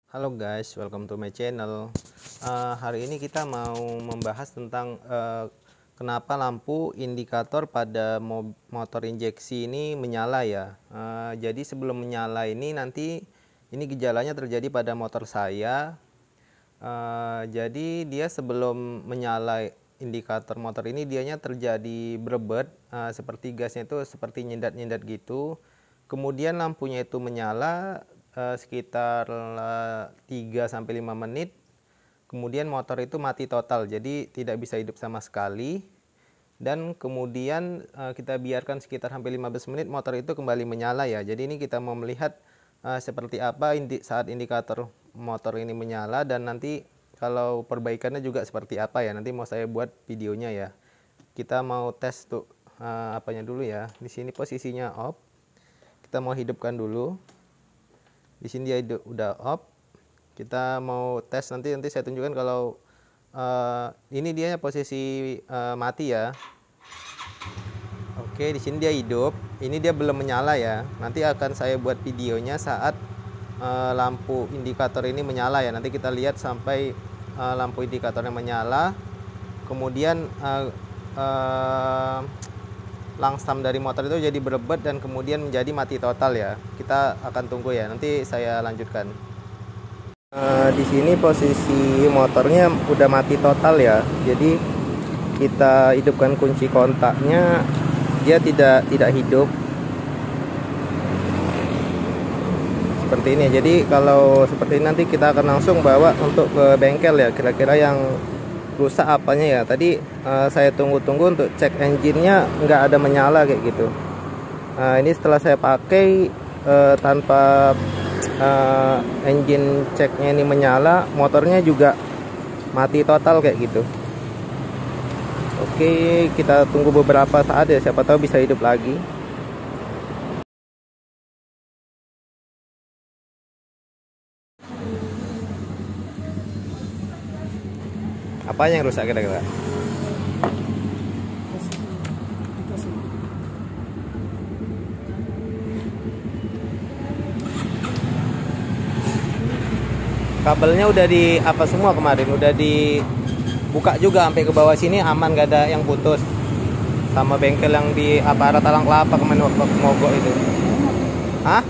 Halo guys, welcome to my channel. Hari ini kita mau membahas tentang kenapa lampu indikator pada motor injeksi ini menyala ya. Jadi sebelum menyala ini ini gejalanya terjadi pada motor saya. Jadi dia sebelum menyala indikator motor ini dianya terjadi berebet, seperti gasnya itu seperti nyendat-nyendat gitu. Kemudian lampunya itu menyala sekitar 3-5 menit, kemudian motor itu mati total, jadi tidak bisa hidup sama sekali. Dan kemudian kita biarkan sekitar hampir 15 menit, motor itu kembali menyala ya. Jadi ini kita mau melihat seperti apa saat indikator motor ini menyala, dan nanti kalau perbaikannya juga seperti apa ya, nanti mau saya buat videonya ya. Kita mau tes tuh apanya dulu ya. Di sini posisinya off, kita mau hidupkan dulu. Di sini dia udah off. Kita mau tes, nanti saya tunjukkan kalau ini dia posisi mati ya. Oke, di sini dia hidup. Ini dia belum menyala ya. Nanti akan saya buat videonya saat lampu indikator ini menyala ya. Nanti kita lihat sampai lampu indikatornya menyala. Kemudian langsam dari motor itu jadi berebet dan kemudian menjadi mati total ya. Kita akan tunggu ya, nanti saya lanjutkan. Di sini posisi motornya udah mati total ya. Jadi kita hidupkan kunci kontaknya, dia tidak hidup seperti ini. Jadi kalau seperti ini nanti kita akan langsung bawa untuk ke bengkel ya, kira-kira yang rusak apanya ya. Tadi saya tunggu-tunggu untuk cek engine-nya, nggak ada menyala kayak gitu. Ini setelah saya pakai tanpa engine ceknya ini menyala, motornya juga mati total kayak gitu. Oke, kita tunggu beberapa saat ya, siapa tahu bisa hidup lagi. Apa yang rusak kira-kira? Kabelnya udah di apa semua kemarin, udah dibuka juga sampai ke bawah sini, aman, gak ada yang putus. Sama bengkel yang di aparat Talang Kelapa kemarin waktu mogok itu. Hah?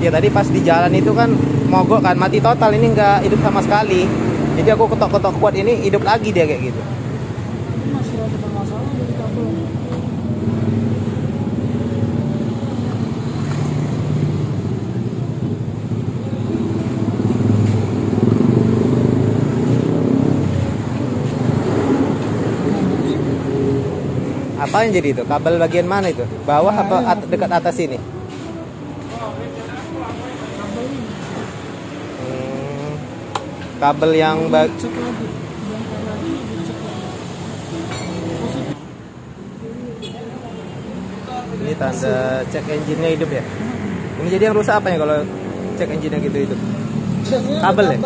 Ya tadi pas di jalan itu kan mogok kan, mati total, ini nggak hidup sama sekali. Jadi aku ketok-ketok kuat, ini hidup lagi dia kayak gitu. Masih ada masalah dari kabel. Apa yang jadi itu? Kabel bagian mana itu? Bawah apa dekat atas ini? Kabel yang Cek lagi, bongkar lagi, dicek lagi. ini tanda cek engine-nya hidup ya. Ini jadi yang rusak apa ya kalau cek engine-nya gitu hidup? Kabel ya?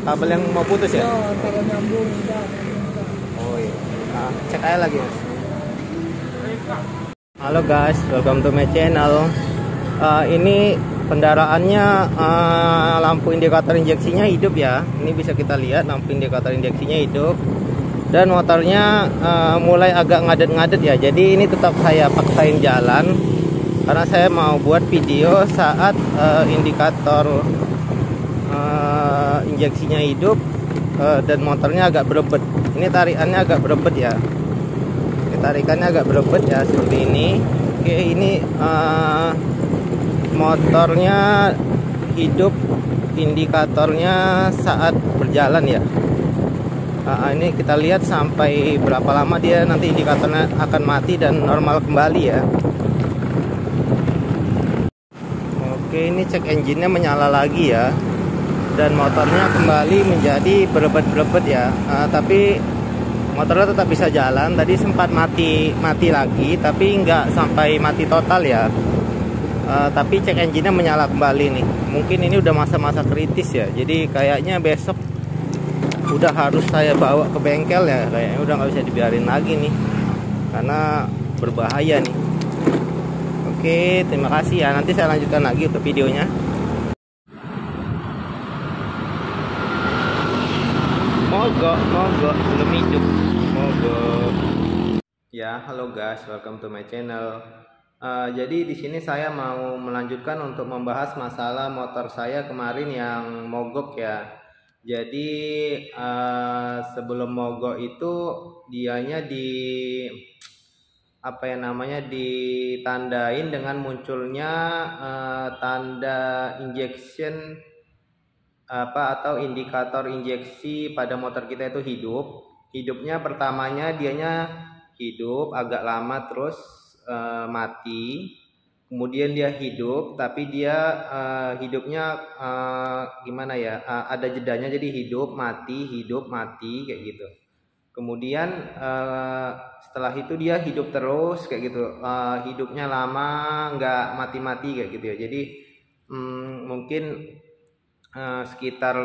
Kabel yang mau putus ya? Ya, antara nyambung enggak. Oh iya. Nah, cek aja lagi ya. Halo guys, welcome to my channel. Ini kendaraannya lampu indikator injeksinya hidup ya. Ini bisa kita lihat lampu indikator injeksinya hidup. Dan motornya mulai agak ngadet-ngadet ya. Jadi ini tetap saya paksain jalan karena saya mau buat video saat indikator injeksinya hidup dan motornya agak berebet. Ini tarikannya agak berebet ya. Ini tarikannya agak berebet ya, seperti ini. Oke, ini motornya hidup, indikatornya saat berjalan ya. Ini kita lihat sampai berapa lama dia nanti indikatornya akan mati dan normal kembali ya. Oke, ini cek engine-nya menyala lagi ya, dan motornya kembali menjadi berebet-berebet ya. Tapi motornya tetap bisa jalan. Tadi sempat mati lagi, tapi nggak sampai mati total ya. Tapi cek engine-nya menyala kembali nih. Mungkin ini udah masa-masa kritis ya. Jadi kayaknya besok udah harus saya bawa ke bengkel ya. Kayaknya udah nggak bisa dibiarin lagi nih, karena berbahaya nih. Oke, terima kasih ya. Nanti saya lanjutkan lagi untuk videonya. Mogok, belum hidup. Mogok. Ya, halo guys, welcome to my channel. Jadi di sini saya mau melanjutkan untuk membahas masalah motor saya kemarin yang mogok ya. Jadi sebelum mogok itu dianya ditandain dengan munculnya tanda injection atau indikator injeksi pada motor kita itu hidupnya pertamanya dianya hidup agak lama, terus mati, kemudian dia hidup tapi dia hidupnya gimana ya, ada jedanya, jadi hidup mati kayak gitu. Kemudian setelah itu dia hidup terus kayak gitu, hidupnya lama nggak mati-mati kayak gitu ya. Jadi mungkin sekitar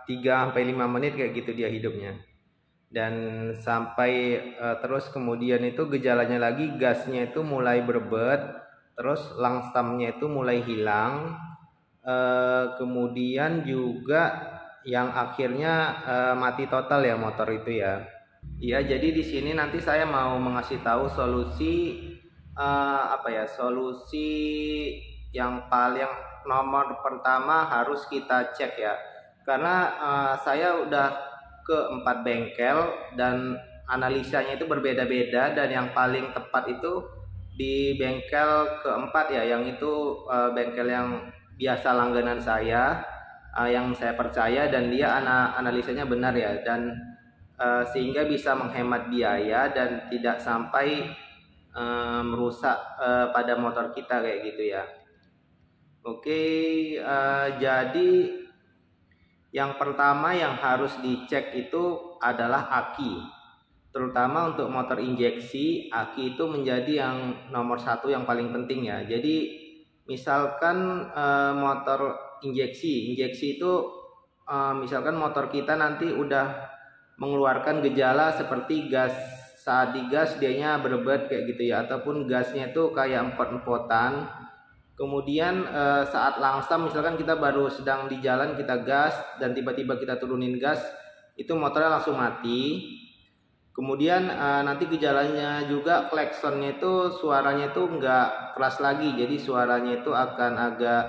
3-5 menit kayak gitu dia hidupnya, dan sampai terus kemudian itu gejalanya lagi, gasnya itu mulai berbet, terus langstamnya itu mulai hilang, kemudian juga yang akhirnya mati total ya motor itu ya. Iya, jadi di sini nanti saya mau mengasih tahu solusi solusi yang paling nomor pertama harus kita cek ya. Karena saya udah ke 4 bengkel dan analisanya itu berbeda-beda, dan yang paling tepat itu di bengkel keempat ya, yang itu bengkel yang biasa langganan saya, yang saya percaya dan dia analisanya benar ya, dan sehingga bisa menghemat biaya dan tidak sampai merusak pada motor kita kayak gitu ya. Oke, jadi yang pertama yang harus dicek itu adalah aki. Terutama untuk motor injeksi, aki itu menjadi yang nomor 1 yang paling penting ya. Jadi misalkan motor injeksi itu misalkan motor kita nanti udah mengeluarkan gejala seperti gas, saat digas dianya berebet kayak gitu ya, ataupun gasnya itu kayak empot-empotan. Kemudian saat langsam, misalkan kita baru sedang di jalan kita gas dan tiba-tiba kita turunin gas, itu motornya langsung mati. Kemudian nanti gejalanya juga klaksonnya itu suaranya itu enggak keras lagi, jadi suaranya itu akan agak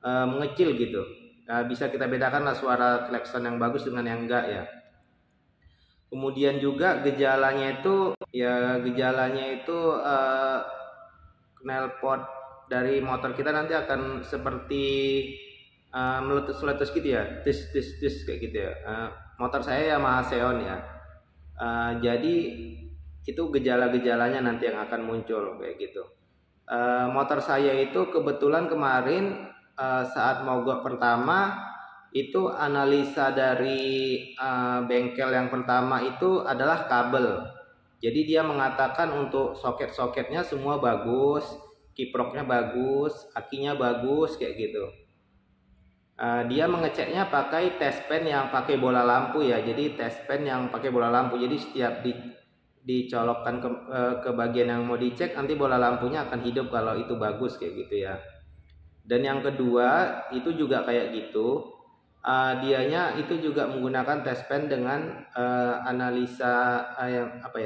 mengecil gitu. Bisa kita bedakan lah suara klakson yang bagus dengan yang enggak ya. Kemudian juga gejalanya itu knalpot dari motor kita nanti akan seperti meletus-letus gitu ya, tis kayak gitu ya. Motor saya Yamaha Xeon ya. Jadi itu gejala-gejalanya nanti yang akan muncul kayak gitu. Motor saya itu kebetulan kemarin saat mogok pertama itu analisa dari bengkel yang pertama itu adalah kabel. Jadi dia mengatakan untuk soket-soketnya semua bagus, kiproknya bagus, akinya bagus kayak gitu. Dia mengeceknya pakai test pen yang pakai bola lampu ya. Jadi test pen yang pakai bola lampu. Jadi setiap dicolokkan ke bagian yang mau dicek, nanti bola lampunya akan hidup kalau itu bagus kayak gitu ya. Dan yang kedua itu juga kayak gitu. Dianya itu juga menggunakan test pen dengan analisa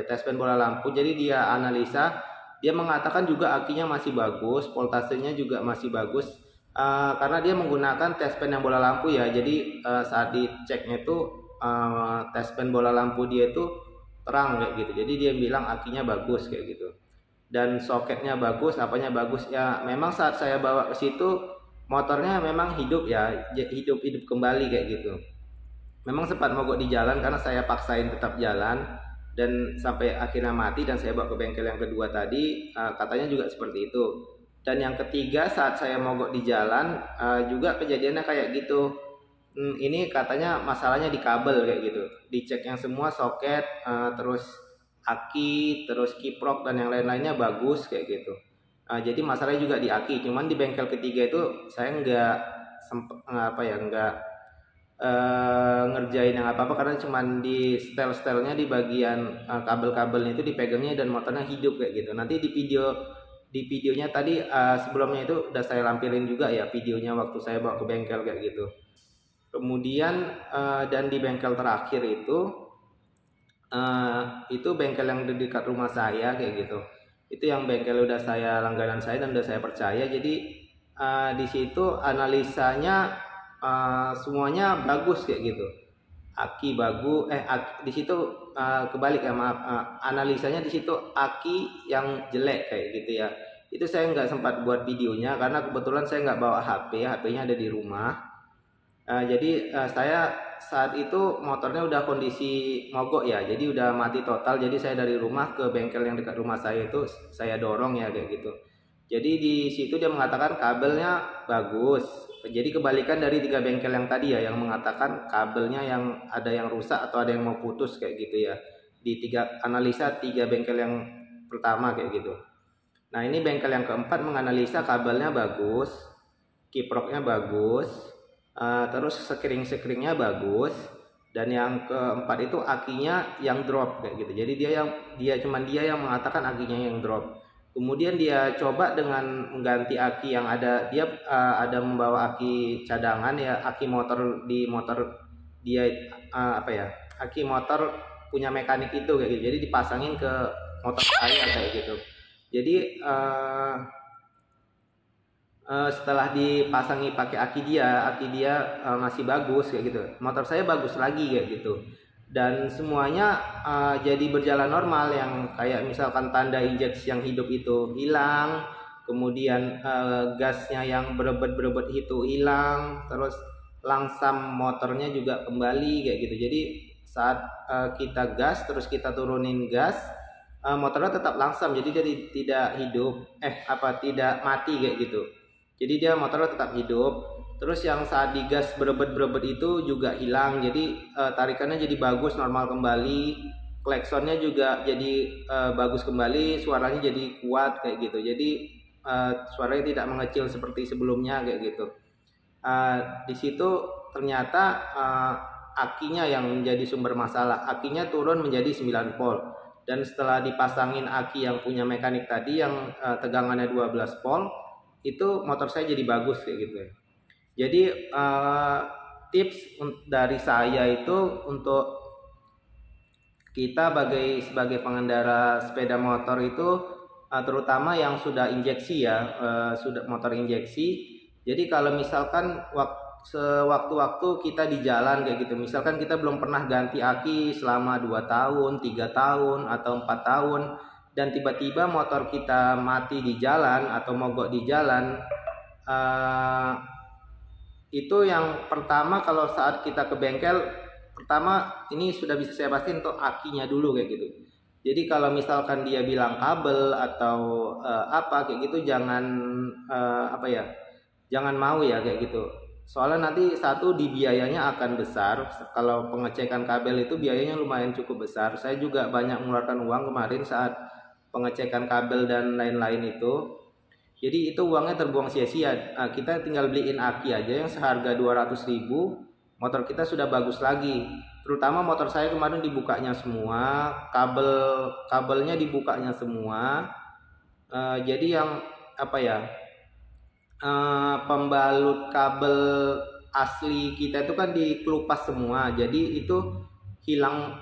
test pen bola lampu. Jadi dia analisa, dia mengatakan juga akinya masih bagus, voltasenya juga masih bagus, karena dia menggunakan test pen yang bola lampu ya. Jadi saat diceknya itu test pen bola lampu dia itu terang kayak gitu. Jadi dia bilang akinya bagus kayak gitu. Dan soketnya bagus, apanya bagus ya. Memang saat saya bawa ke situ motornya memang hidup ya, hidup kembali kayak gitu. Memang sempat mogok di jalan karena saya paksain tetap jalan dan sampai akhirnya mati, dan saya bawa ke bengkel yang kedua tadi, katanya juga seperti itu. Dan yang ketiga saat saya mogok di jalan juga kejadiannya kayak gitu. Ini katanya masalahnya di kabel kayak gitu. Dicek yang semua soket, terus aki, terus kiprok dan yang lain-lainnya bagus kayak gitu. Jadi masalahnya juga di aki. Cuman di bengkel ketiga itu saya nggak ngerjain yang apa-apa karena cuman di setelnya di bagian kabel-kabelnya itu dipegangnya dan motornya hidup kayak gitu. Nanti di di videonya tadi sebelumnya itu udah saya lampilin juga ya videonya waktu saya bawa ke bengkel kayak gitu. Kemudian dan di bengkel terakhir itu bengkel yang di dekat rumah saya kayak gitu. Itu yang bengkel udah saya langganan saya dan udah saya percaya. Jadi di situ analisanya semuanya bagus kayak gitu. Aki bagus, di situ kebalik ya, maaf, analisanya di situ aki yang jelek kayak gitu ya. Itu saya nggak sempat buat videonya karena kebetulan saya nggak bawa HP, HP-nya ada di rumah. Jadi saya saat itu motornya udah kondisi mogok ya, jadi udah mati total. Jadi saya dari rumah ke bengkel yang dekat rumah saya itu saya dorong ya kayak gitu. Jadi di situ dia mengatakan kabelnya bagus. Jadi kebalikan dari 3 bengkel yang tadi ya, yang mengatakan kabelnya yang ada yang rusak atau ada yang mau putus kayak gitu ya. Di analisa 3 bengkel yang pertama kayak gitu. Nah ini bengkel yang keempat menganalisa kabelnya bagus, kiproknya bagus, terus sekring-sekringnya bagus, dan yang keempat itu akinya yang drop kayak gitu. Jadi dia yang mengatakan akinya yang drop. Kemudian dia coba dengan mengganti aki yang ada, dia ada membawa aki cadangan ya, aki motor di motor dia aki motor punya mekanik itu kayak gitu. Jadi dipasangin ke motor saya kayak gitu. Jadi setelah dipasangi pakai aki dia masih bagus kayak gitu. Motor saya bagus lagi kayak gitu. Dan semuanya jadi berjalan normal, yang kayak misalkan tanda injeksi yang hidup itu hilang, kemudian gasnya yang berebet itu hilang, terus langsam motornya juga kembali kayak gitu. Jadi saat kita gas terus kita turunin gas, motornya tetap langsam, jadi dia tidak hidup tidak mati kayak gitu. Jadi dia motornya tetap hidup. Terus yang saat digas berebet itu juga hilang, jadi tarikannya jadi bagus, normal kembali, klaksonnya juga jadi bagus kembali, suaranya jadi kuat kayak gitu. Jadi suaranya tidak mengecil seperti sebelumnya kayak gitu. Di situ ternyata akinya yang menjadi sumber masalah. Akinya turun menjadi 9 volt, dan setelah dipasangin aki yang punya mekanik tadi yang tegangannya 12 volt, itu motor saya jadi bagus kayak gitu ya. Jadi tips dari saya itu untuk kita sebagai pengendara sepeda motor itu, terutama yang sudah injeksi ya, sudah motor injeksi. Jadi kalau misalkan sewaktu-waktu kita di jalan kayak gitu, misalkan kita belum pernah ganti aki selama 2 tahun, 3 tahun atau 4 tahun, dan tiba-tiba motor kita mati di jalan atau mogok di jalan, itu yang pertama kalau saat kita ke bengkel, pertama ini sudah bisa saya pastiin untuk akinya dulu kayak gitu. Jadi kalau misalkan dia bilang kabel atau kayak gitu, jangan jangan mau ya kayak gitu. Soalnya nanti di biayanya akan besar. Kalau pengecekan kabel itu biayanya lumayan cukup besar. Saya juga banyak mengeluarkan uang kemarin saat pengecekan kabel dan lain-lain itu. Jadi itu uangnya terbuang sia-sia. Kita tinggal beliin aki aja yang seharga 200.000, motor kita sudah bagus lagi. Terutama motor saya kemarin dibukanya semua, kabelnya dibukanya semua. Jadi yang pembalut kabel asli kita itu kan dikelupas semua. Jadi itu hilang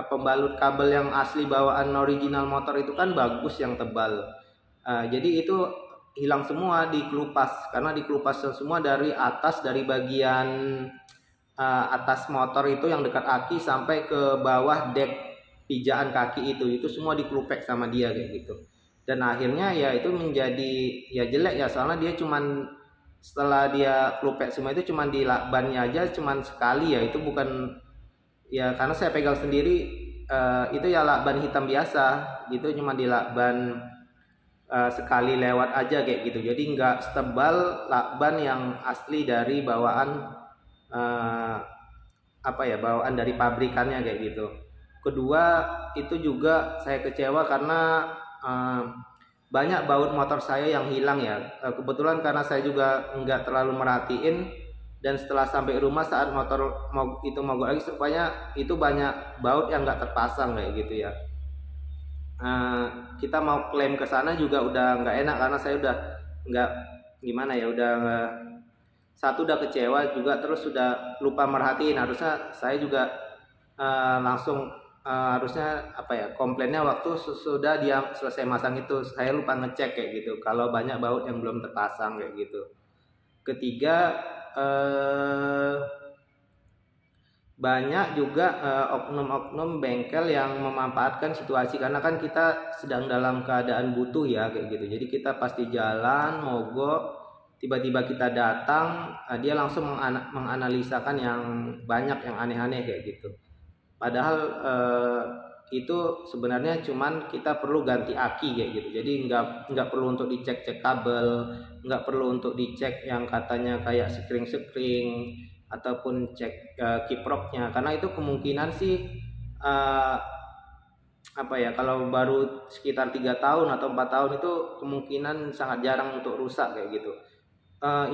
pembalut kabel yang asli bawaan original motor itu kan bagus, yang tebal. Jadi itu hilang semua, dikelupas, karena dikelupas semua dari atas, dari bagian atas motor itu yang dekat aki sampai ke bawah dek pijaan kaki itu semua dikelupek sama dia kayak gitu. Dan akhirnya ya itu menjadi ya jelek ya, soalnya dia cuman setelah dia kelupek semua itu cuman di lakbannya aja cuman sekali ya, itu bukan ya, karena saya pegang sendiri itu ya lakban hitam biasa gitu, cuma di lakban sekali lewat aja kayak gitu. Jadi nggak setebal lakban yang asli dari bawaan bawaan dari pabrikannya kayak gitu. Kedua, itu juga saya kecewa karena banyak baut motor saya yang hilang ya. Kebetulan karena saya juga nggak terlalu merhatiin, dan setelah sampai rumah saat motor itu mogok lagi, supaya itu banyak baut yang nggak terpasang kayak gitu ya. kita mau klaim ke sana juga udah nggak enak, karena saya udah nggak gimana ya, udah satu udah kecewa juga, terus sudah lupa merhatiin. Harusnya saya juga langsung harusnya apa ya, komplainnya waktu sudah dia selesai masang itu. Saya lupa ngecek kayak gitu kalau banyak baut yang belum terpasang kayak gitu. Ketiga, banyak juga oknum-oknum bengkel yang memanfaatkan situasi, karena kan kita sedang dalam keadaan butuh ya kayak gitu. Jadi kita pasti jalan mogok, tiba-tiba kita datang, dia langsung menganalisakan yang banyak, yang aneh-aneh kayak gitu. Padahal itu sebenarnya cuman kita perlu ganti aki kayak gitu. Jadi nggak perlu untuk dicek-cek kabel, nggak perlu untuk dicek yang katanya kayak sekring ataupun cek kiproknya, karena itu kemungkinan sih apa ya, kalau baru sekitar 3 tahun atau 4 tahun itu kemungkinan sangat jarang untuk rusak kayak gitu.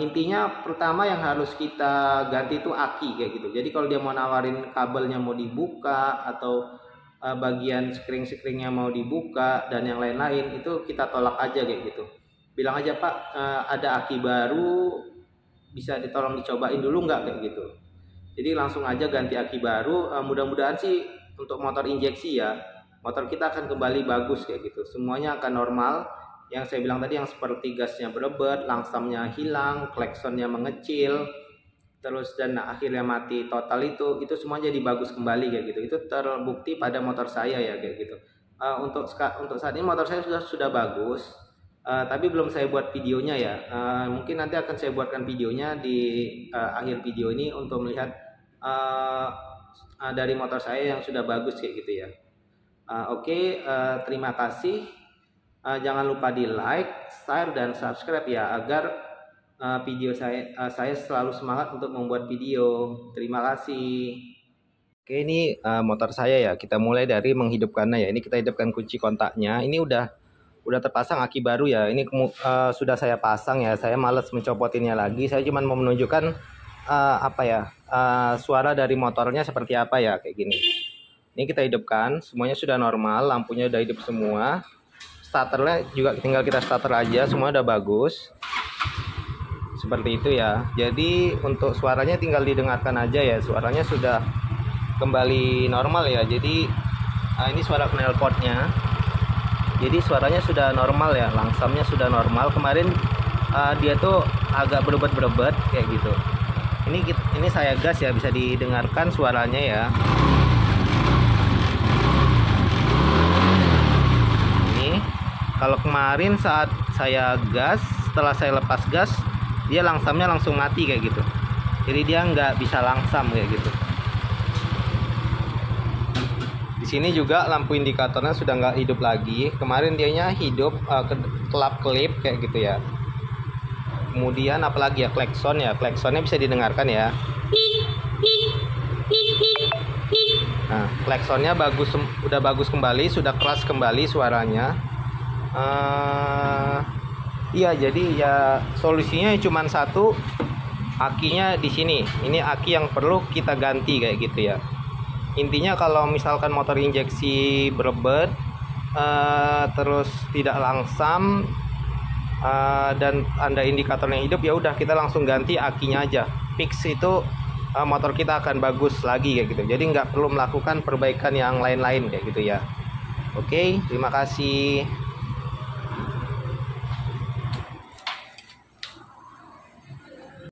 Intinya pertama yang harus kita ganti itu aki kayak gitu. Jadi kalau dia mau nawarin kabelnya mau dibuka atau bagian sekringnya mau dibuka dan yang lain-lain, itu kita tolak aja kayak gitu. Bilang aja, Pak, ada aki baru, bisa ditolong dicobain dulu nggak kayak gitu. Jadi langsung aja ganti aki baru. Mudah-mudahan sih untuk motor injeksi ya, motor kita akan kembali bagus kayak gitu. Semuanya akan normal. Yang saya bilang tadi, yang seperti gasnya berebet, langsamnya hilang, klaksonnya mengecil, terus dan akhirnya mati total, itu semua jadi bagus kembali kayak gitu. Itu terbukti pada motor saya ya kayak gitu. Untuk saat ini motor saya sudah bagus. Tapi belum saya buat videonya ya. Mungkin nanti akan saya buatkan videonya di akhir video ini untuk melihat dari motor saya yang sudah bagus kayak gitu ya. Oke, terima kasih. Jangan lupa di like, share, dan subscribe ya, agar video saya selalu semangat untuk membuat video. Terima kasih. Oke, ini motor saya ya. Kita mulai dari menghidupkannya ya. Ini kita hidupkan kunci kontaknya. Ini udah terpasang aki baru ya. Ini sudah saya pasang ya. Saya males mencopotinnya lagi. Saya cuma mau menunjukkan apa ya, suara dari motornya seperti apa ya, kayak gini. Ini kita hidupkan, semuanya sudah normal, lampunya udah hidup semua. Starternya juga tinggal kita starter aja, semua udah bagus. Seperti itu ya. Jadi untuk suaranya tinggal didengarkan aja ya. Suaranya sudah kembali normal ya. Jadi ini suara knalpotnya. Jadi suaranya sudah normal ya, langsamnya sudah normal. Kemarin dia tuh agak berebet kayak gitu. Ini saya gas ya, bisa didengarkan suaranya ya. Ini kalau kemarin saat saya gas, setelah saya lepas gas, dia langsamnya langsung mati kayak gitu. Jadi dia nggak bisa langsam kayak gitu. Di sini juga lampu indikatornya sudah nggak hidup lagi. Kemarin dianya hidup, kelap-kelip kayak gitu ya. Kemudian apalagi ya, klakson ya, klaksonnya bisa didengarkan ya. Nah, klaksonnya udah bagus kembali, sudah keras kembali suaranya. Iya, jadi ya solusinya cuma satu, akinya di sini. Ini aki yang perlu kita ganti kayak gitu ya. Intinya kalau misalkan motor injeksi berebet, terus tidak langsam, dan tanda indikatornya hidup, ya udah kita langsung ganti akinya aja. Fix itu motor kita akan bagus lagi kayak gitu. Jadi nggak perlu melakukan perbaikan yang lain-lain kayak gitu ya. Oke, terima kasih.